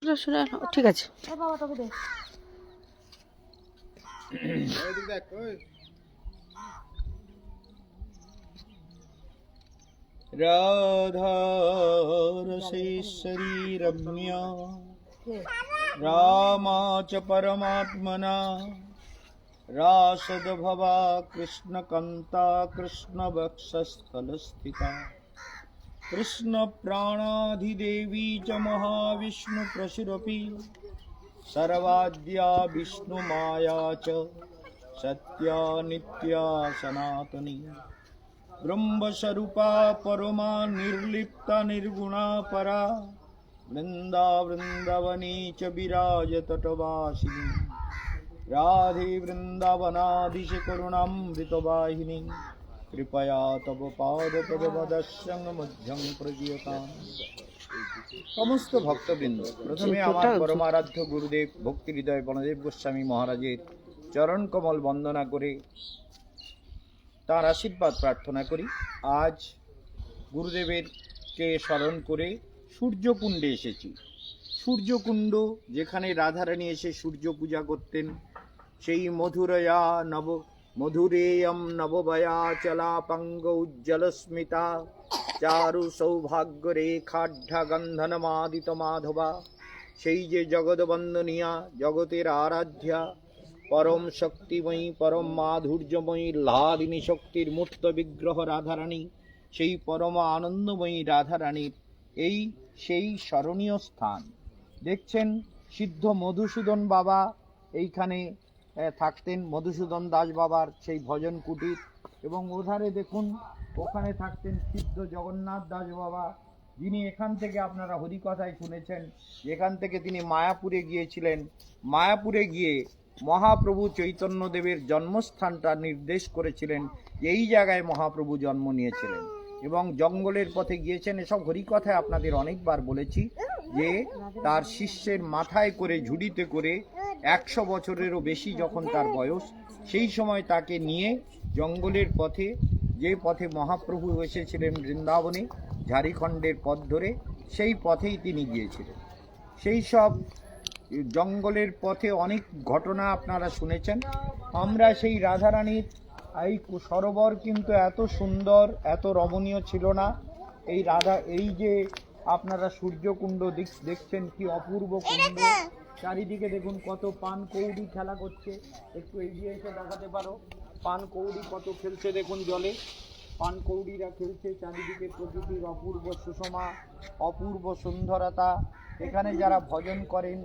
শোনা শোনা ঠিক আছে। राधारसेश्वरी रम्या रामा च परमात्मना रासदभवा कृष्णकन्ता कृष्णवक्षस्थलस्थिता कृष्णप्राणाधिदेवी च महाविष्णुप्रसुरपि सर्वाद्या विष्णुमाया च सत्या नित्या सनातनी ब्रह्मस्वरूपा परमा निर्लिप्ता निर्गुणा परा वृंदावनी च विराजतटवासिनी राधे वृंदावनाधीश करुणामृतवाहिनी कृपया तव पादपदपदस्यङ्गमध्यं प्रजीयताम्। समस्त भक्तबृंद प्रथमे आमार परमाराध्य गुरुदेव भक्ति हृदय बलदेव गोस्वामी महाराजेर चरण कमल वंदना करे तार आशीर्वाद प्रार्थना करी। आज गुरुदेवेर के स्मरण करे सूर्यकुंडे एसेছি। सूर्यकुंड जेखाने राधारानी एसे सूर्य पूजा करतें सेई मधुरया नव मधुरेयम नवबया चलापंग उज्ज्वलस्मिता चारु सौभाग्य रेखाढ्या गंधनमादित माधवा सेई जे जगद्वंदनिया जगतेर आराध्या परम शक्तिमयी परम माधुर्यमयी लादिनी शक्तिर मूर्त विग्रह राधारानी सेई परम आनंदमयी राधारानीर এই সেই স্মরণীয় স্থান। দেখছেন সিদ্ধ মধুসূদন বাবা এইখানে থাকতেন, মধুসূদন দাস বাবার সেই ভজন কুটির, এবং ওধারে দেখুন ওখানে থাকতেন সিদ্ধ জগন্নাথ দাস বাবা, যিনি এখান থেকে আপনারা হরিকথায় শুনেছেন এখান থেকে তিনি মায়াপুরে গিয়েছিলেন। মায়াপুরে গিয়ে মহাপ্রভু চৈতন্যদেবের জন্মস্থানটা নির্দেশ করেছিলেন, এই জায়গায় মহাপ্রভু জন্ম নিয়েছিলেন এবং জঙ্গলের পথে গিয়েছেন। এসব হরিকথায় আপনাদের অনেকবার বলেছি যে তার শিষ্যের মাথায় করে ঝুড়িতে করে 100 বছরেরও বেশি যখন তার বয়স, সেই সময় তাকে নিয়ে জঙ্গলের পথে, যে পথে মহাপ্রভু এসেছিলেন বৃন্দাবনে ঝাড়খণ্ডের পথ ধরে, সেই পথেই তিনি গিয়েছিলেন। সেই সব জঙ্গলের পথে অনেক ঘটনা আপনারা শুনেছেন। আমরা সেই রাধারানীর এই সরোবর কিন্তু এত সুন্দর এত রমণীয় ছিল না। এই রাধা এই যে আপনারা সূর্যকুণ্ড দেখছেন কি অপূর্ব কুণ্ড, চারিদিকে দেখুন কত পান কৌড়ি খেলা করছে, একটু এগিয়ে এসে দেখাতে পারো পান কৌড়ি কত খেলছে, দেখুন জলে পান কৌড়িরা খেলছে, চারিদিকে প্রকৃতির অপূর্ব সুষমা অপূর্ব সুন্দরতা। এখানে যারা ভজন করেন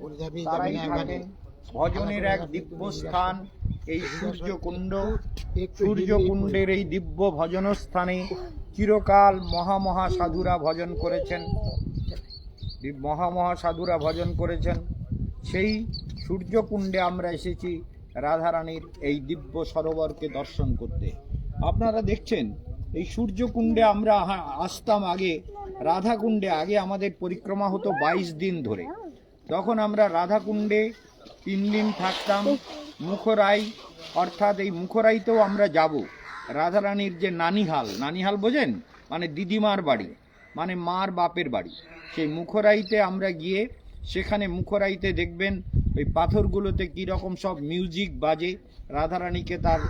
তারাই থাকেন। ভজনের এক দিব্য স্থান এই সূর্যকুণ্ড। সূর্যকুণ্ডের এই দিব্য ভজন স্থানে চিরকাল মহামহা সাধুরা ভজন করেছেন, মহামহা সাধুরা ভজন করেছেন। সেই সূর্যকুণ্ডে আমরা এসেছি রাধারানীর এই দিব্য সরোবরকে দর্শন করতে। আপনারা দেখছেন এই সূর্যকুণ্ডে আমরা আসতাম আগে, রাধাকুণ্ডে আগে আমাদের পরিক্রমা হতো 22 দিন ধরে। তখন আমরা রাধাকুণ্ডে 3 দিন থাকতাম। মুখরাই অর্থাৎ এই মুখরাইতেও আমরা যাব। রাধারানীর যে নানিহাল, নানিহাল বোঝেন মানে দিদিমার বাড়ি, মানে মার বাপের বাড়ি, সেই মুখরাইতে আমরা গিয়ে সেখানে মুখরাইতে দেখবেন ওই পাথরগুলোতে কীরকম সব মিউজিক বাজে। রাধারানীকে তার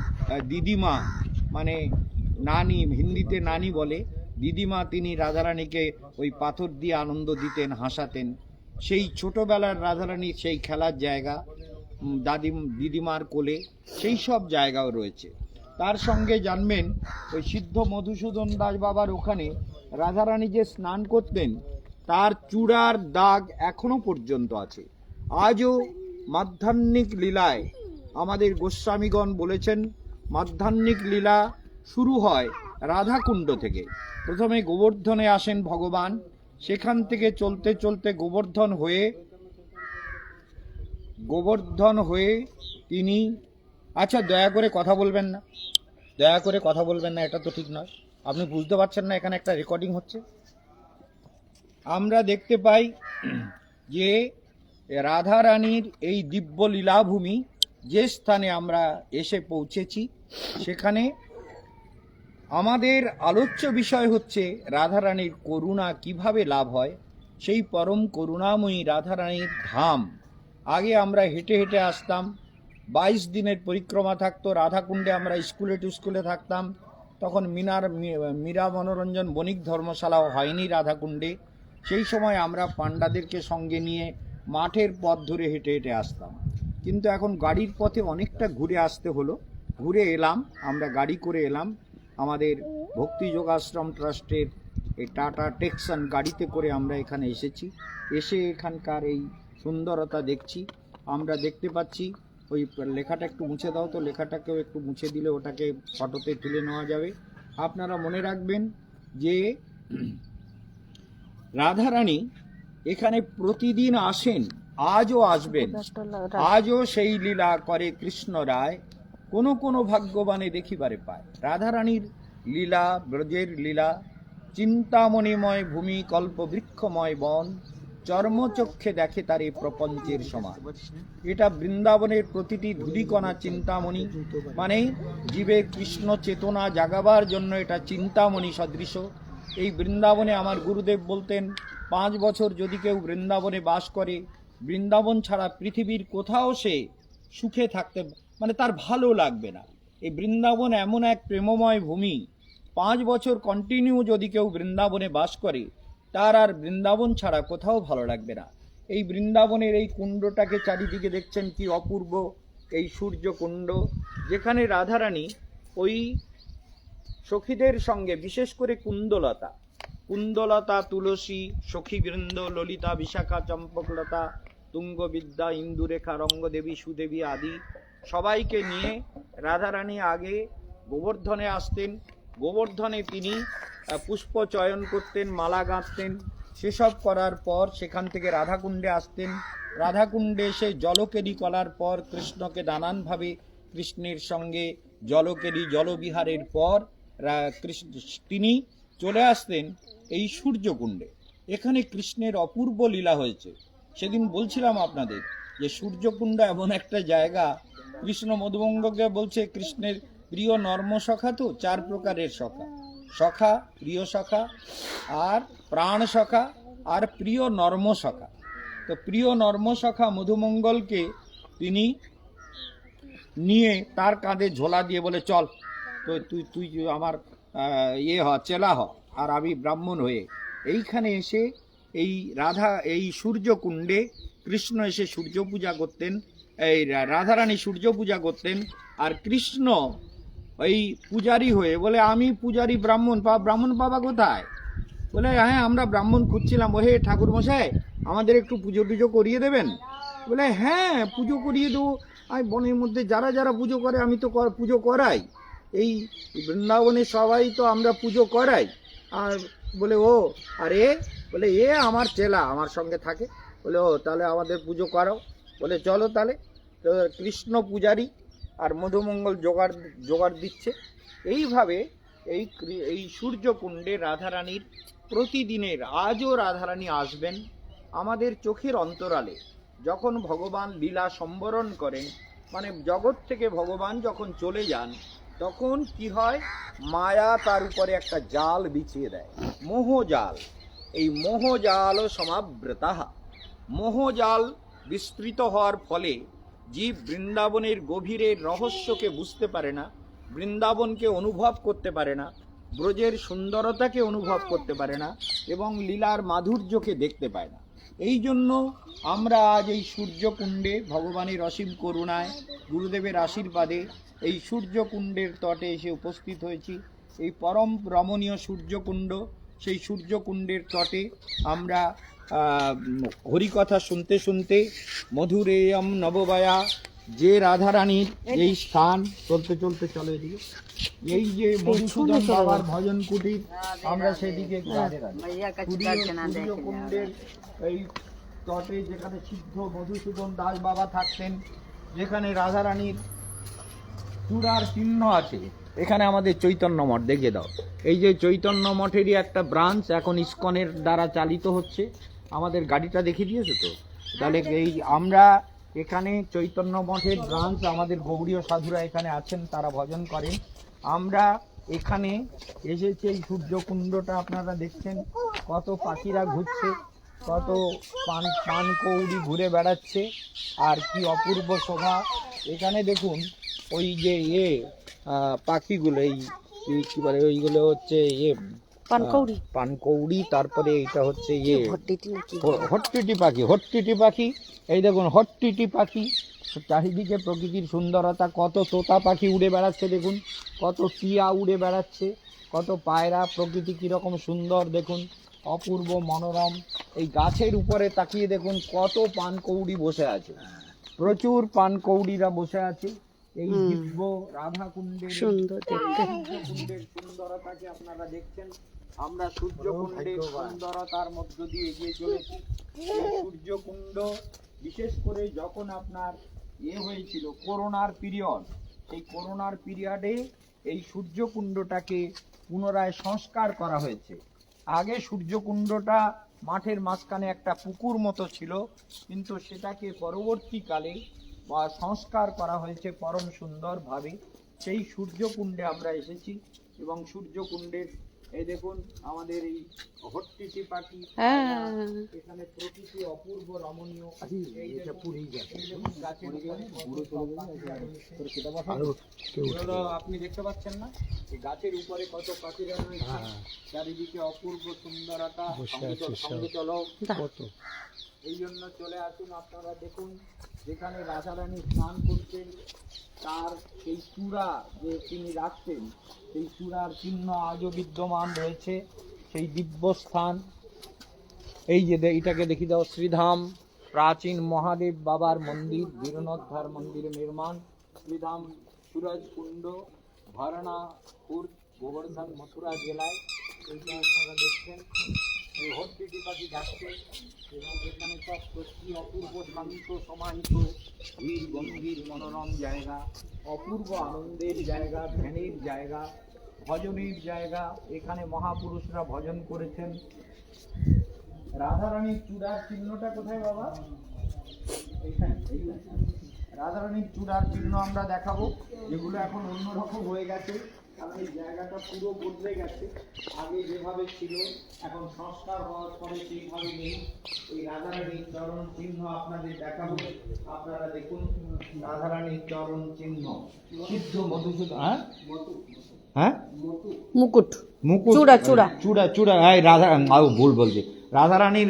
দিদিমা মানে নানি, হিন্দিতে নানি বলে, দিদিমা, তিনি রাধারানীকে ওই পাথর দিয়ে আনন্দ দিতেন, হাসাতেন। সেই ছোটোবেলার রাধারানীর সেই খেলার জায়গা দিদিমার কোলে, সেই সব জায়গাও রয়েছে। তার সঙ্গে জানবেন ওই সিদ্ধ মধুসূদন দাস বাবার ওখানে রাধারানী যে স্নান করতেন তার চূড়ার দাগ এখনো পর্যন্ত আছে। আজও মাধ্যাহ্নিক লীলায় আমাদের গোস্বামীগণ বলেছেন মাধ্যাহ্নিক লীলা শুরু হয় রাধাকুণ্ড থেকে। প্রথমে গোবর্ধনে আসেন ভগবান, সেখান থেকে চলতে চলতে গোবর্ধন হয়ে তিনি, আচ্ছা দয়া করে কথা বলবেন না, দয়া করে কথা বলবেন না, এটা তো ঠিক নয়। আপনি বুঝতে পারছেন না এখানে একটা রেকর্ডিং হচ্ছে। আমরা দেখতে পাই যে রাধারানীর এই দিব্য লীলাভূমি যে স্থানে আমরা এসে পৌঁছেছি, সেখানে আমাদের আলোচ্য বিষয় হচ্ছে রাধারানীর করুণা কিভাবে লাভ হয় সেই পরম করুণাময়ী রাধারানীর ধাম। আগে আমরা হেঁটে হেঁটে আসতাম, 22 দিনের পরিক্রমা থাকতো। রাধাকুণ্ডে আমরা স্কুলে টুস্কুলে থাকতাম, তখন মীরা মনোরঞ্জন বণিক ধর্মশালাও হয়নি রাধাকুণ্ডে। সেই সময় আমরা পাণ্ডাদেরকে সঙ্গে নিয়ে মাঠের পথ ধরে হেঁটে হেঁটে আসতাম। কিন্তু এখন গাড়ির পথে অনেকটা ঘুরে আসতে হলো। ঘুরে এলাম, আমরা গাড়ি করে এলাম। আমাদের ভক্তি যোগাশ্রম ট্রাস্টের এই টাটা টেক্সন গাড়িতে করে আমরা এখানে এসেছি। এসে এখানকার এই সুন্দরতা দেখছি। আমরা দেখতে পাচ্ছি, ওই লেখাটা একটু মুছে দাও তো, লেখাটাকেও একটু মুছে দিলে ওটাকে ফটোতে তুলে নেওয়া যাবে। আপনারা মনে রাখবেন যে রাধারানী এখানে প্রতিদিন আসেন, আজও আসবেন, আজও সেই লীলা করে কৃষ্ণ রায়। কোনো কোনো ভাগ্যবানে দেখিবারে পায়। রাধারানীর লীলা, ব্রজের লীলা, চিন্তামণিময় ভূমি, কল্প বৃক্ষময় বন, চর্মচক্ষে দেখে তারে প্রপঞ্চের সমান। এটা বৃন্দাবনের প্রতিটি ধূলিকণা চিন্তামণি, মানে জীবের কৃষ্ণ চেতনা জাগাবার জন্য এটা চিন্তামণি সদৃশ। এই বৃন্দাবনে আমার গুরুদেব বলতেন, 5 বছর যদি কেউ বৃন্দাবনে বাস করে, বৃন্দাবন ছাড়া পৃথিবীর কোথাও সে সুখে থাকতে, মানে তার ভালো লাগবে না। এই বৃন্দাবন এমন এক প্রেমময় ভূমি, 5 বছর কন্টিনিউ যদি কেউ বৃন্দাবনে বাস করে, তার আর বৃন্দাবন ছাড়া কোথাও ভালো লাগবে না। এই বৃন্দাবনের এই কুণ্ডটাকে চারিদিকে দেখছেন কি অপূর্ব, এই সূর্য কুণ্ড, যেখানে রাধারানী ওই সখীদের সঙ্গে, বিশেষ করে কুন্দলতা, তুলসী, সখীবৃন্দ, ললিতা, বিশাখা, চম্পকলতা, তুঙ্গবিদ্যা, ইন্দুরেখা, রঙ্গদেবী, সুদেবী আদি সবাইকে নিয়ে রাধারানী আগে গোবর্ধনে আসতেন। গোবর্ধনে তিনি পুষ্প চয়ন করতেন, মালা গাঁথতেন। সেসব করার পর সেখান থেকে রাধাকুণ্ডে আসতেন। রাধাকুণ্ডে এসে জলকেলি করার পর কৃষ্ণকে নানানভাবে কৃষ্ণের সঙ্গে জলবিহারের পর তিনি চলে আসতেন এই সূর্যকুণ্ডে। এখানে কৃষ্ণের অপূর্ব লীলা হয়েছে। সেদিন বলছিলাম আপনাদের যে সূর্যকুণ্ড এমন একটা জায়গা, কৃষ্ণ মধুমঙ্গকে বলছে কৃষ্ণের প্রিয় নর্মসখা, তো 4 প্রকারের সখা, সখা, প্রিয় সখা, আর প্রাণ সখা, আর প্রিয় নর্মসখা। তো প্রিয় নর্মসখা মধুমঙ্গলকে তিনি নিয়ে তার কাঁধে ঝোলা দিয়ে বলে, চল তো তুই আমার চেলা হ, আর আমি ব্রাহ্মণ হয়ে। এইখানে এসে এই সূর্যকুণ্ডে কৃষ্ণ এসে সূর্য পূজা করতেন, এই রাধারানী সূর্য পূজা করতেন। আর কৃষ্ণ ওই পূজারি হয়ে বলে, আমি পূজারি, ব্রাহ্মণ পাবা কোথায়? বলে, হ্যাঁ আমরা ব্রাহ্মণ খুঁজছিলাম। ও হে ঠাকুর মশাই, আমাদের একটু পুজো করিয়ে দেবেন? বলে, হ্যাঁ পুজো করিয়ে দেবো। আমি বনের মধ্যে যারা পুজো করে আমি তো পুজো করাই, এই বৃন্দাবনে সবাই তো আমরা পুজো করাই। আর বলে, ও আরে, বলে এ আমার চেলা, আমার সঙ্গে থাকে। বলে, ও তাহলে আমাদের পুজো করাও। বলে, চলো তাহলে। তো কৃষ্ণ পূজারি আর মধুমঙ্গল জোগাড় দিচ্ছে। এইভাবে এই সূর্যকুণ্ডে রাধারানীর প্রতিদিনের, আজও রাধারানী আসবেন আমাদের চোখের অন্তরালে। যখন ভগবান লীলা সম্বরণ করেন, মানে জগৎ থেকে ভগবান যখন চলে যান, তখন কি হয়, মায়া তার উপরে একটা জাল বিছিয়ে দেয়, মোহজাল। এই মোহজাল সমাবৃতাহা, মোহজাল বিস্তৃত হওয়ার ফলে জীব বৃন্দাবনের গভীরের রহস্যকে বুঝতে পারে না, বৃন্দাবনকে অনুভব করতে পারে না, ব্রজের সুন্দরতাকে অনুভব করতে পারে না, এবং লীলার মাধুর্যকে দেখতে পায় না। এই জন্য আমরা আজ এই সূর্যকুণ্ডে ভগবানের অসীম করুণায়, গুরুদেবের আশীর্বাদে এই সূর্যকুণ্ডের তটে এসে উপস্থিত হয়েছি। এই পরম রমণীয় সূর্যকুণ্ড, সেই সূর্যকুণ্ডের তটে আমরা হরিকথা শুনতে শুনতে, মধুরেয়ম নববায়া, যে রাধারানীর এই স্থান, চলতে চলতে চলে এদিকে, এই যে মধুসূদন বাবার ভজন কুটির, আমরা সেদিকে সূর্যকুণ্ডের এই তটে, যেখানে সিদ্ধ মধুসূদন দাস বাবা থাকতেন, যেখানে রাধারানীর চূড়ার চিহ্ন আছে। এখানে আমাদের চৈতন্য মঠ, দেখিয়ে দাও। এই যে চৈতন্য মঠেরই একটা ব্রাঞ্চ এখন ইস্কনের দ্বারা চালিত হচ্ছে। আমাদের গাড়িটা দেখিয়ে দিয়েছে তো, তাহলে এই আমরা এখানে চৈতন্য মঠের ব্রাঞ্চ, আমাদের গৌড়ীয় সাধুরা এখানে আছেন, তারা ভজন করেন। আমরা এখানে এসেছি, এই সূর্যকুণ্ডটা আপনারা দেখছেন, কত পাখিরা ঘুরছে, কত পানকৌড়ি ঘুরে বেড়াচ্ছে, আর কি অপূর্ব শোভা। এখানে দেখুন ওই যে পাখিগুলো, এই কি বলে ওইগুলো হচ্ছে পানকৌড়ি, তারপরে এটা হচ্ছে হট্টিটি পাখি। এই দেখুন হট্টিটি পাখি, চারিদিকে প্রকৃতির সুন্দরতা, কত তোতা পাখি উড়ে বেড়াচ্ছে দেখুন, কত টিয়া উড়ে বেড়াচ্ছে, কত পায়রা, প্রকৃতি কীরকম সুন্দর দেখুন, অপূর্ব মনোরম। এই গাছের উপরে তাকিয়ে দেখুন কত পানকৌড়ি বসে আছে, প্রচুর পানকৌড়িরা বসে আছে। এই দিব্য রাধাকুণ্ডের কুণ্ডের সুন্দরতাকে আপনারা দেখছেন। আমরা সূর্যকুণ্ডের সুন্দরতার মধ্য দিয়ে এগিয়ে চলেছি। সূর্যকুণ্ড বিশেষ করে যখন আপনার হয়েছিল করোনার পিরিয়ড, সেই করোনার পিরিয়ডে এই সূর্যকুণ্ডটাকে পুনরায় সংস্কার করা হয়েছে। আগে সূর্যকুণ্ডটা মাঠের মাঝখানে একটা পুকুর মতো ছিল, কিন্তু সেটাকে পরবর্তীকালে সংস্কার করা হয়েছে পরম সুন্দরভাবে। সেই সূর্যকুণ্ডে আমরা এসেছি, এবং সূর্যকুণ্ডের এই দেখুন আমাদের এই হট্টিটি পাখি, এখানে প্রকৃতি অপূর্ব রমণীয়। আপনি দেখতে পাচ্ছেন না এই গাছের উপরে কত পাখিরা রয়েছে, চারিদিকে অপূর্ব সুন্দরতা। এই জন্য চলে আসুন, আপনারা দেখুন যেখানে রাধারানী স্নান করতেন তার সেই চূড়া যে তিনি রাখতেন, সেই চূড়ার চিহ্ন আজও বিদ্যমান রয়েছে। সেই দিব্যস্থান, এই যে এটাকে দেখি দাও, শ্রীধাম, প্রাচীন মহাদেব বাবার মন্দির, বীরনোদ্ধার মন্দির নির্মাণ, শ্রীধাম সুরজকুণ্ড, ভারনাপুর, গোবর্ধন, মথুরা জেলায়। এইটা আপনারা দেখছেন এই হট্টিটি পাখি যাচ্ছে, এবং এখানে সব সত্যি অপূর্ব শান্ত সমাহিত ধীর গম্ভীর মনোরম জায়গা, অপূর্ব আনন্দের জায়গা, ধ্যানের জায়গা, ভজনের জায়গা। এখানে মহাপুরুষরা ভজন করেছেন। রাধারানীর চূড়ার চিহ্নটা কোথায় বাবা? এইখানে রাধারানীর চূড়ার চিহ্ন আমরা দেখাবো, যেগুলো এখন অন্যরকম হয়ে গেছে, কারণ এই জায়গাটা পুরো বদলে গেছে। আগে যেভাবে ছিল এখন সংস্কার হওয়ার পরে সেইভাবে নেই। এই রাধারানীর চরণ চিহ্ন আপনাদের দেখাবো, আপনারা দেখুন রাধারানীর চরণ চিহ্ন, সিদ্ধ মধুসূদন, মুকুট, চূড়া, ভুল বলছি, রাধারানীর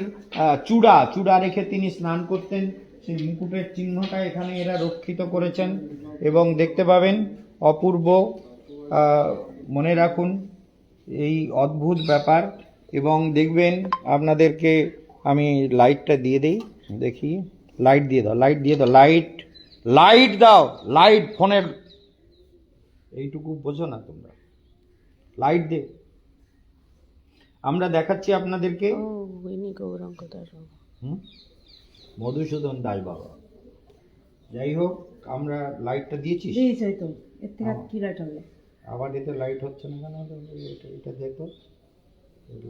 চূড়া রেখে তিনি স্নান করতেন, সেই মুকুটের চিহ্নটা এখানে এরা রক্ষিত করেছেন, এবং দেখতে পাবেন অপূর্ব। মনে রাখুন এই অদ্ভুত ব্যাপার। এবং দেখবেন আপনাদেরকে আমি লাইটটা দিয়ে দিই, দেখি লাইট দিয়ে দাও, লাইট দাও, ফোনের এইটুকু বোঝো না তোমরা, লাইট দে। আমরা দেখাচ্ছি আপনাদেরকে মধুসূদন দাস বাবা। যাই হোক, আমরা লাইটটা দিয়েছি, আবার এতে লাইট হচ্ছে না কেন? এটা দেখো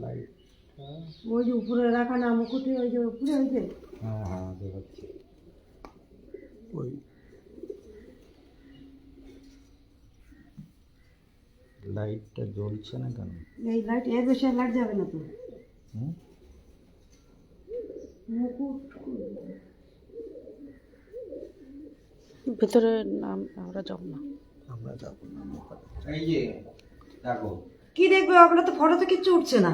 লাইটটা, ওই যে উপরে রাখা না মুকুটে, ওই যে উপরে হয়েছে। হ্যাঁ দেখাচ্ছি, ওই লাইটটা জ্বলছে না কেন? এই লাইট এর বেশি লাইট যাবে না তো। ভিতরে নাম আমরা যাব না। এই যে দেখো, কি দেখবে ওখানে তো ফটো তো কিছু উঠছে না।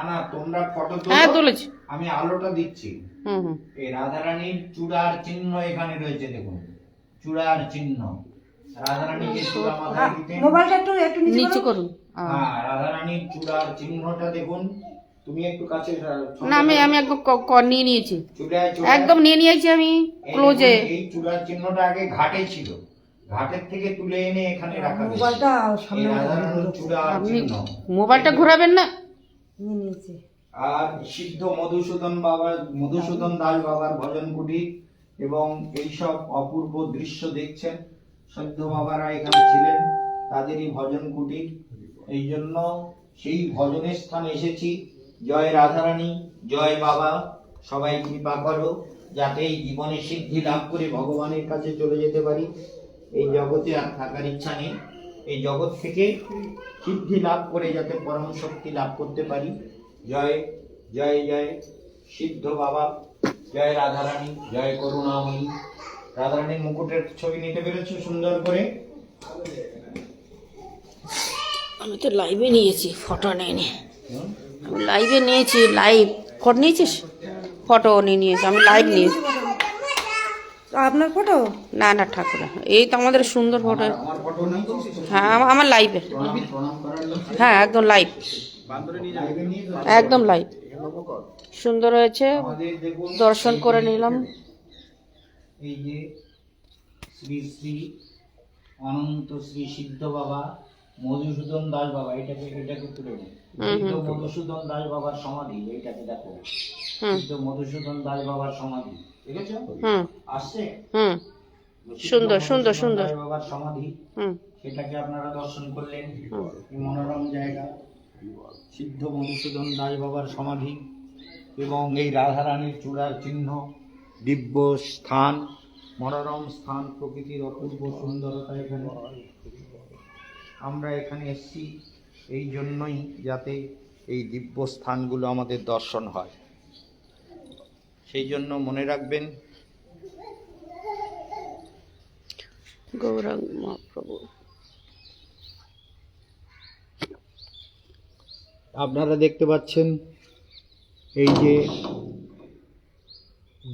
না তোমরা ফটো তুলেছি, আমি আলোটা দিচ্ছি। এই রাধারানীর চূড়ার চিহ্ন এখানে রয়েছে, দেখুন চূড়ার চিহ্ন। রাধারানীকে চূড়া মাথায় দিতেন। মোবাইলটা একটু নিচে করুন। হ্যাঁ, রাধারানীর চূড়ার চিহ্নটা দেখুন। তুমি একটু কাছে না, আমি একদম নিয়ে নিয়েছি, একদম নিয়ে নিয়েছি আমি ক্লোজে। এই চূড়ার চিহ্নটা আগে ঘাটে ছিল, ঘাটের থেকে তুলে এনে এখানে রাখা হয়েছে। মোবাইলটা সামনে, আপনি মোবাইলটা ঘোরাবেন না। আর সিদ্ধ মধুসূদন দাস বাবার ভজন কুটির, এবং এইসব অপূর্ব দৃশ্য দেখছেন। সদ্য বাবারা এখানে ছিলেন, তাদেরই ভজন কুটির। এই জন্য সেই ভজনের স্থানে এসেছি। জয় রাধারানী, জয় বাবা, সবাই কৃপা করো যাতে এই জীবনে সিদ্ধি লাভ করে ভগবানের কাছে চলে যেতে পারি। এই জগতে আর থাকার ইচ্ছা নেই, এই জগৎ থেকে সিদ্ধি লাভ করে যাতে পরম শক্তি লাভ করতে পারি। জয় জয় জয় সিদ্ধ বাবা, জয় রাধারানী, জয় করুণাময়ী। রাধারানীর মুকুটের ছবি নিতে পেরেছো সুন্দর করে? আমি তো লাইভে নিয়েছি, ফটো নেইনি। আমি লাইভে নিয়েছি, লাইভ ফটো নিয়েছিস? ফটো নিয়েছি, আমি লাইভ নিয়েছি। আপনার ফটো? না না ঠাকুর, এই তো আমাদের সুন্দর ফটো। আমার ফটো নেই? হ্যাঁ আমার লাইভে, প্রণাম করার লোক? হ্যাঁ একদম লাইভ, লাইভে নিয়ে যাও। একদম লাইভ। সুন্দর হয়েছে, আমাদের দেখুন দর্শন করে নিলাম। এই যে শ্রী শ্রী অনন্ত শ্রী সিদ্ধ বাবা মধুসূদন দাস বাবা, এটাকে তুলে নিন। সিদ্ধ মধুসূদন দাস বাবার সমাধি, এইটাকে দেখো, সিদ্ধ মধুসূদন দাস বাবার সমাধি, দেখেছো? আসছে? সুন্দর সুন্দর মধুসূদন সুন্দর। দাস বাবার সমাধি, সেটাকে আপনারা দর্শন করলেন। কি মনোরম জায়গা, সিদ্ধ মধুসূদন দাস বাবার সমাধি এবং এই রাধারানীর চূড়ার চিহ্ন, দিব্য স্থান, মনোরম স্থান, প্রকৃতির অপূর্ব সুন্দরতা। এখানে আমরা এখানে এসেছি এই জন্যই, যাতে এই দিব্য স্থানগুলো আমাদের দর্শন হয়। সেই জন্য মনে রাখবেন, গৌরাঙ্গ মহাপ্রভু। আপনারা দেখতে পাচ্ছেন এই যে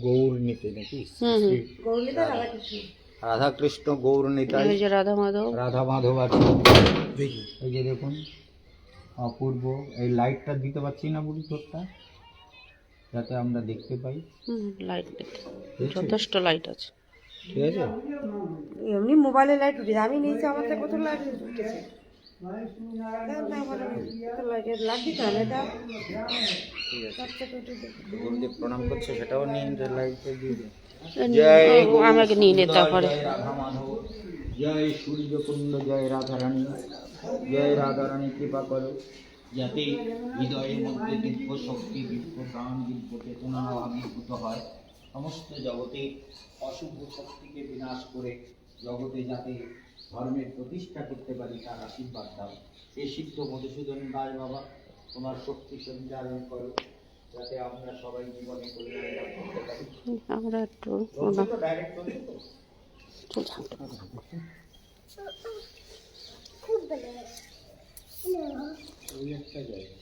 গৌর নিতে নাকি রাধাকৃষ্ণ গৌর নিতাই, এই যে রাধা মাধব, রাধা মাধব আছে। এই যে দেখুন অপূর্ব, এই লাইটটা দিতে পারছি না বুড়ি তোরটা, যাতে আমরা দেখতে পাই। লাইট যথেষ্ট লাইট আছে, ঠিক আছে? এমনি মোবাইলে লাইট উঠেছে, আমি নিয়েছি আমার তো কত লাইট উঠেছে। লাইট দিতে হবে এটা। গুরুদেব প্রণাম করছে, সেটাও নিয়ে লাইটটা দিয়ে দিন। আমাকে নিয়ে নিতে পারে। জয় রাধা মাধব, জয় সূর্যকুণ্ড, জয় রাধারানী, জয় রাধারানী কৃপা করো, যাতে হৃদয়ের মধ্যে দিব্য শক্তি, দিব্য প্রাণ, দিব্য চেতনা আবির্ভূত হয়। সমস্ত জগতে অশুভ শক্তিকে বিনাশ করে জগতে যাতে ধর্মের প্রতিষ্ঠা করতে পারি, তার আশীর্বাদ দাও। এই সিদ্ধ মধুসূদন দাস বাবা, তোমার শক্তি সঞ্চারণ করো, যাতে আমরা সবাই জীবনে কল্যাণ লাভ করতে পারি। আমরা একটু ডাইরেক্ট ওই একটা জায়গা